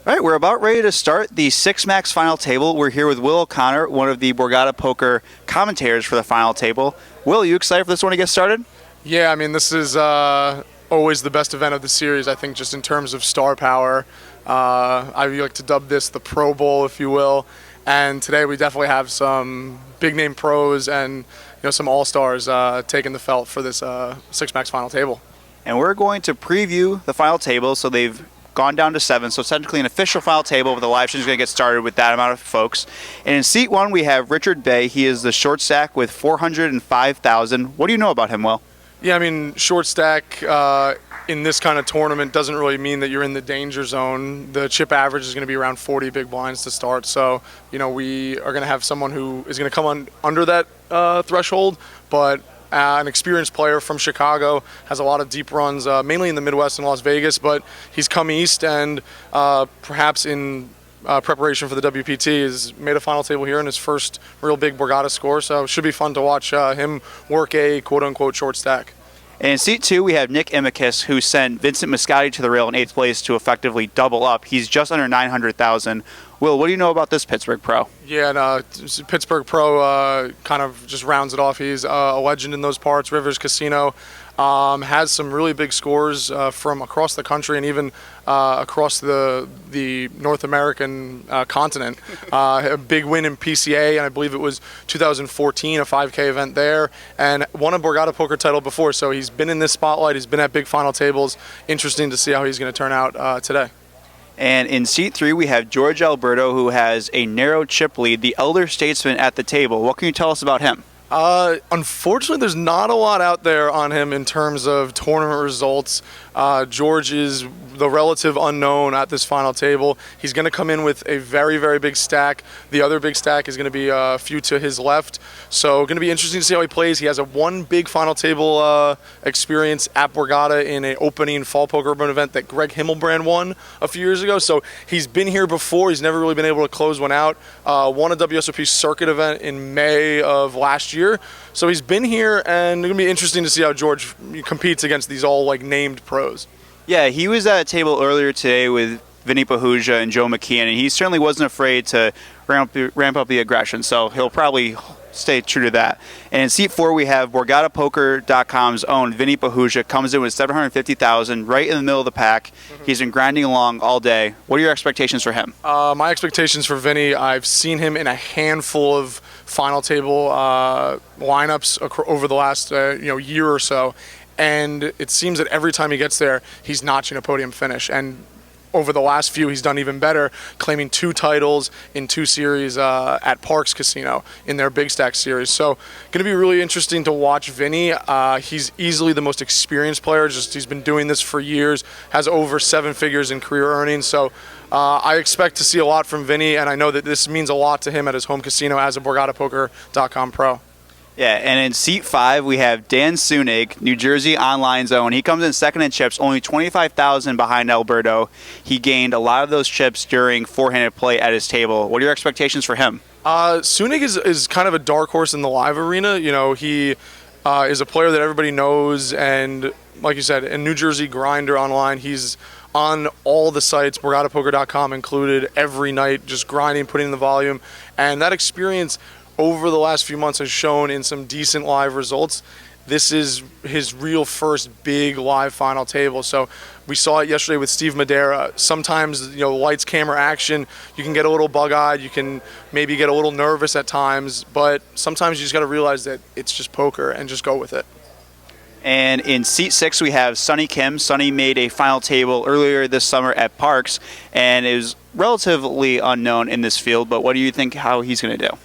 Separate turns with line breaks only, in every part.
All right, we're about ready to start the Six Max final table. We're here with Will O'Connor, one of the Borgata Poker commentators for the final table. Will, you excited for this one to get started?
Yeah, I mean, this is always the best event of the series, I think, just in terms of star power. I like to dub this the Pro Bowl, if you will. And today we definitely have some big-name pros and some all-stars taking the felt for this Six Max final table.
And we're going to preview the final table, so they've gone down to 7, so it's technically an official final table, but the live stream is going to get started with that amount of folks. And in seat 1, we have Richard Bay. He is the short stack with 405,000. What do you know about him, Will?
Yeah, I mean, short stack in this kind of tournament doesn't really mean that you're in the danger zone. The chip average is going to be around 40 big blinds to start, so we are going to have someone who is going to come under that threshold, but an experienced player from Chicago, has a lot of deep runs, mainly in the Midwest and Las Vegas, but he's come east and perhaps in preparation for the WPT has made a final table here in his first real big Borgata score, so it should be fun to watch him work a quote-unquote short stack.
And in seat 2, we have Nick Imicus, who sent Vincent Moscati to the rail in 8th place to effectively double up. He's just under 900,000. Will, what do you know about this Pittsburgh pro?
Yeah, and, Pittsburgh pro kind of just rounds it off. He's a legend in those parts. Rivers Casino has some really big scores from across the country and even across the North American continent. A big win in PCA, and I believe it was 2014, a 5K event there, and won a Borgata poker title before. So he's been in this spotlight. He's been at big final tables. Interesting to see how he's going to turn out today.
And in seat 3, we have George Alberto, who has a narrow chip lead, the elder statesman at the table. What can you tell us about him?
Unfortunately, there's not a lot out there on him in terms of tournament results. George is the relative unknown at this final table. He's going to come in with a very, very big stack. The other big stack is going to be a few to his left. So going to be interesting to see how he plays. He has one big final table experience at Borgata in an opening fall poker urban event that Greg Himmelbrand won a few years ago. So he's been here before. He's never really been able to close one out. Won a WSOP circuit event in May of last year. So he's been here, and it's going to be interesting to see how George competes against these all named pros.
Yeah, he was at a table earlier today with Vinnie Pahuja and Joe McKeon, and he certainly wasn't afraid to ramp up the aggression, so he'll probably stay true to that. And in seat 4, we have BorgataPoker.com's own Vinnie Pahuja, comes in with 750,000, right in the middle of the pack. He's been grinding along all day. What are your expectations for him?
My expectations for Vinnie, I've seen him in a handful of final table lineups over the last year or so, and it seems that every time he gets there, he's notching a podium finish. And over the last few, he's done even better, claiming 2 titles in 2 series at Parks Casino in their Big Stack series. So going to be really interesting to watch Vinnie. He's easily the most experienced player. He's been doing this for years, has over 7 figures in career earnings. So I expect to see a lot from Vinnie, and I know that this means a lot to him at his home casino as a BorgataPoker.com pro.
Yeah, and in seat 5, we have Dan Sunig, New Jersey online zone. He comes in second in chips, only 25,000 behind Alberto. He gained a lot of those chips during four-handed play at his table. What are your expectations for him?
Sunig is kind of a dark horse in the live arena. He is a player that everybody knows, and like you said, a New Jersey grinder online. He's on all the sites, BorgataPoker.com included, every night, just grinding, putting in the volume. And that experience over the last few months has shown in some decent live results. This is his real first big live final table. So we saw it yesterday with Steve Madera. Sometimes, lights, camera, action, you can get a little bug-eyed, you can maybe get a little nervous at times, but sometimes you just got to realize that it's just poker and just go with it.
And in seat 6, we have Sonny Kim. Sonny made a final table earlier this summer at Parks, and is relatively unknown in this field, but what do you think how he's going to do?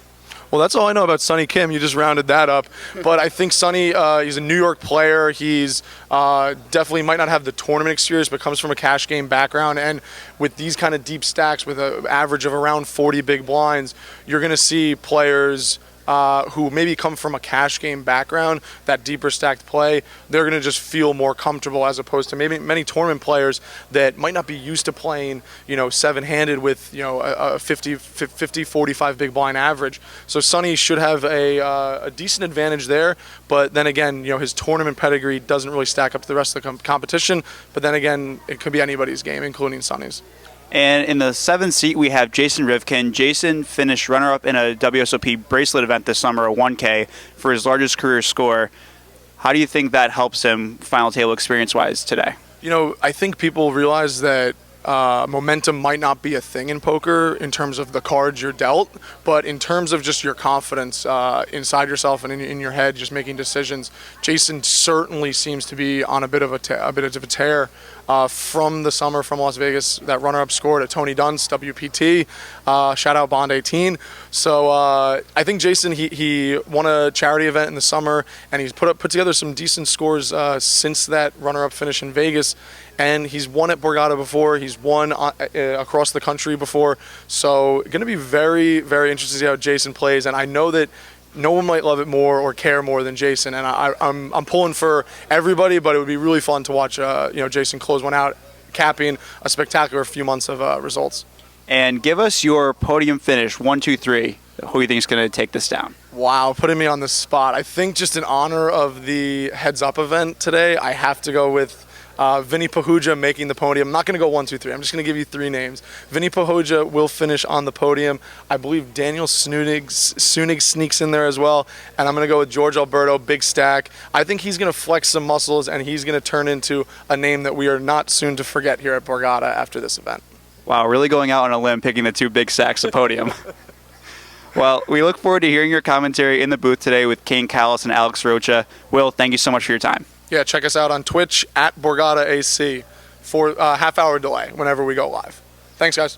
Well, that's all I know about Sonny Kim. You just rounded that up. But I think Sonny, he's a New York player. He's definitely might not have the tournament experience, but comes from a cash game background. And with these kind of deep stacks with an average of around 40 big blinds, you're going to see players who maybe come from a cash game background, that deeper stacked play, they're going to just feel more comfortable as opposed to maybe many tournament players that might not be used to playing, seven-handed with, a 50, 45 big blind average. So Sonny should have a decent advantage there, but then again, his tournament pedigree doesn't really stack up to the rest of the competition, but then again, it could be anybody's game, including Sonny's.
And in the 7th seat, we have Jason Rivkin. Jason finished runner-up in a WSOP bracelet event this summer, a 1K, for his largest career score. How do you think that helps him final table experience-wise today?
You know, I think people realize that momentum might not be a thing in poker in terms of the cards you're dealt, but in terms of just your confidence inside yourself and in your head, just making decisions. Jason certainly seems to be on a bit of a tear from the summer from Las Vegas. That runner-up scored at Tony Dunn's WPT. Shout out Bond 18. So I think Jason he won a charity event in the summer, and he's put together some decent scores since that runner-up finish in Vegas. And he's won at Borgata before. He's won across the country before. So going to be very, very interesting to see how Jason plays. And I know that no one might love it more or care more than Jason. And I'm pulling for everybody, but it would be really fun to watch Jason close one out, capping a spectacular few months of results.
And give us your podium finish, 1, 2, 3. Who do you think is going to take this down?
Wow, putting me on the spot. I think just in honor of the Heads Up event today, I have to go with Vinnie Pahuja making the podium. I'm not going to go 1, 2, 3. I'm just going to give you 3 names. Vinnie Pahuja will finish on the podium. I believe Daniel Sunig sneaks in there as well. And I'm going to go with George Alberto, big stack. I think he's going to flex some muscles, and he's going to turn into a name that we are not soon to forget here at Borgata after this event.
Wow, really going out on a limb, picking the 2 big stacks of podium. Well, we look forward to hearing your commentary in the booth today with Kane Callis and Alex Rocha. Will, thank you so much for your time.
Yeah, check us out on Twitch at Borgata AC for a half-hour delay whenever we go live. Thanks, guys.